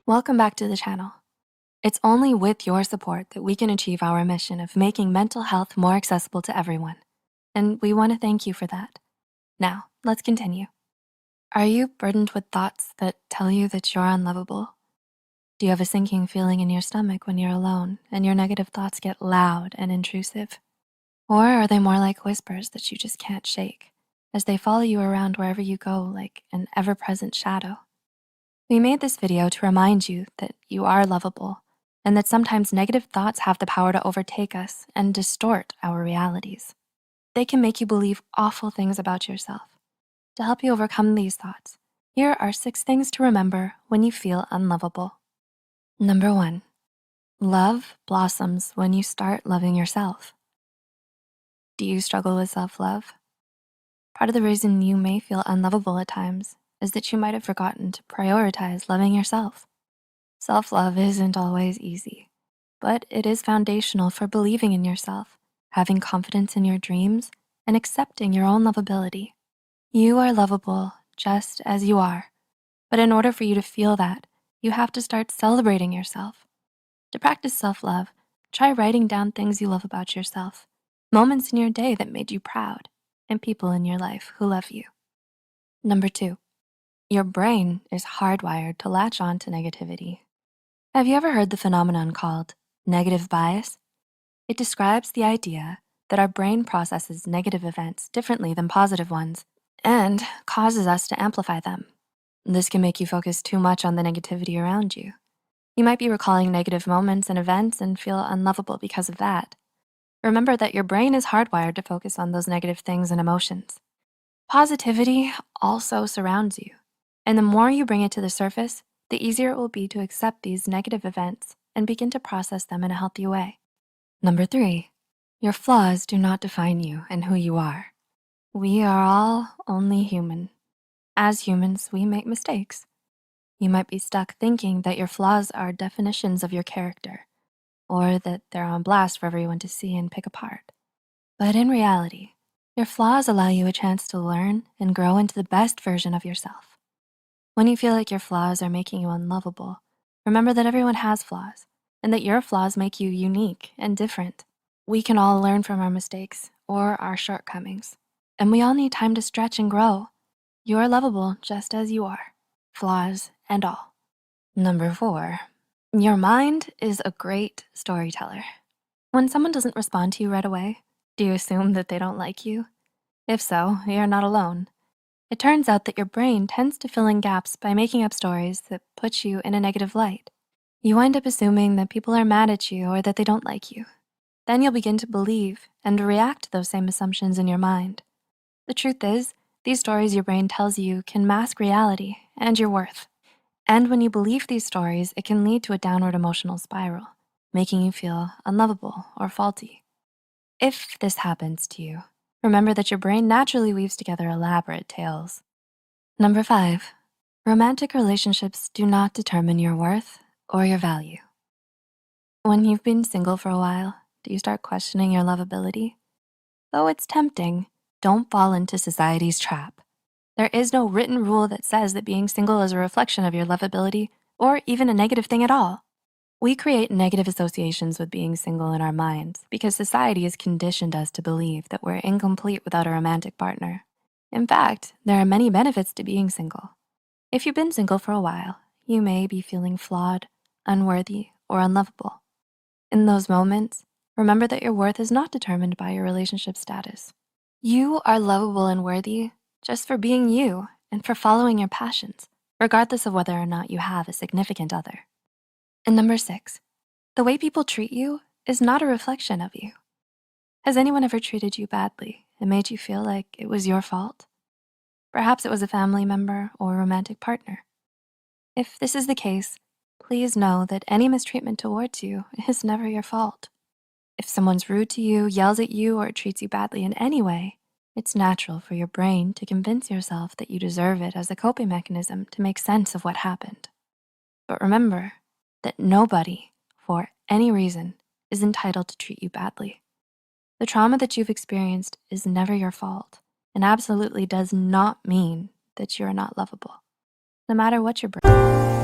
Welcome back to the channel. It's only with your support that we can achieve our mission of making mental health more accessible to everyone. And we wanna thank you for that. Now, let's continue. Are you burdened with thoughts that tell you that you're unlovable? Do you have a sinking feeling in your stomach when you're alone and your negative thoughts get loud and intrusive? Or are they more like whispers that you just can't shake as they follow you around wherever you go like an ever-present shadow? We made this video to remind you that you are lovable and that sometimes negative thoughts have the power to overtake us and distort our realities. They can make you believe awful things about yourself. To help you overcome these thoughts, here are 6 things to remember when you feel unlovable. Number 1, love blossoms when you start loving yourself. Do you struggle with self-love? Part of the reason you may feel unlovable at times is that you might have forgotten to prioritize loving yourself. Self-love isn't always easy, but it is foundational for believing in yourself, having confidence in your dreams, and accepting your own lovability. You are lovable just as you are, but in order for you to feel that, you have to start celebrating yourself. To practice self-love, try writing down things you love about yourself, moments in your day that made you proud, and people in your life who love you. Number 2, your brain is hardwired to latch on to negativity. Have you ever heard the phenomenon called negative bias? It describes the idea that our brain processes negative events differently than positive ones and causes us to amplify them. This can make you focus too much on the negativity around you. You might be recalling negative moments and events and feel unlovable because of that. Remember that your brain is hardwired to focus on those negative things and emotions. Positivity also surrounds you, and the more you bring it to the surface, the easier it will be to accept these negative events and begin to process them in a healthy way. Number 3, your flaws do not define you and who you are. We are all only human. As humans, we make mistakes. You might be stuck thinking that your flaws are definitions of your character or that they're on blast for everyone to see and pick apart. But in reality, your flaws allow you a chance to learn and grow into the best version of yourself. When you feel like your flaws are making you unlovable, remember that everyone has flaws and that your flaws make you unique and different. We can all learn from our mistakes or our shortcomings, and we all need time to stretch and grow. You're lovable just as you are, flaws and all. Number 4, your mind is a great storyteller. When someone doesn't respond to you right away, do you assume that they don't like you? If so, you're not alone. It turns out that your brain tends to fill in gaps by making up stories that put you in a negative light. You wind up assuming that people are mad at you or that they don't like you. Then you'll begin to believe and react to those same assumptions in your mind. The truth is, these stories your brain tells you can mask reality and your worth. And when you believe these stories, it can lead to a downward emotional spiral, making you feel unlovable or faulty. If this happens to you, remember that your brain naturally weaves together elaborate tales. Number 5, romantic relationships do not determine your worth or your value. When you've been single for a while, do you start questioning your lovability? Though it's tempting, don't fall into society's trap. There is no written rule that says that being single is a reflection of your lovability or even a negative thing at all. We create negative associations with being single in our minds because society has conditioned us to believe that we're incomplete without a romantic partner. In fact, there are many benefits to being single. If you've been single for a while, you may be feeling flawed, unworthy, or unlovable. In those moments, remember that your worth is not determined by your relationship status. You are lovable and worthy just for being you and for following your passions, regardless of whether or not you have a significant other. And number 6, the way people treat you is not a reflection of you. Has anyone ever treated you badly and made you feel like it was your fault? Perhaps it was a family member or a romantic partner. If this is the case, please know that any mistreatment towards you is never your fault. If someone's rude to you, yells at you, or treats you badly in any way, it's natural for your brain to convince yourself that you deserve it as a coping mechanism to make sense of what happened. But remember that nobody, for any reason, is entitled to treat you badly. The trauma that you've experienced is never your fault and absolutely does not mean that you're not lovable, no matter what your brain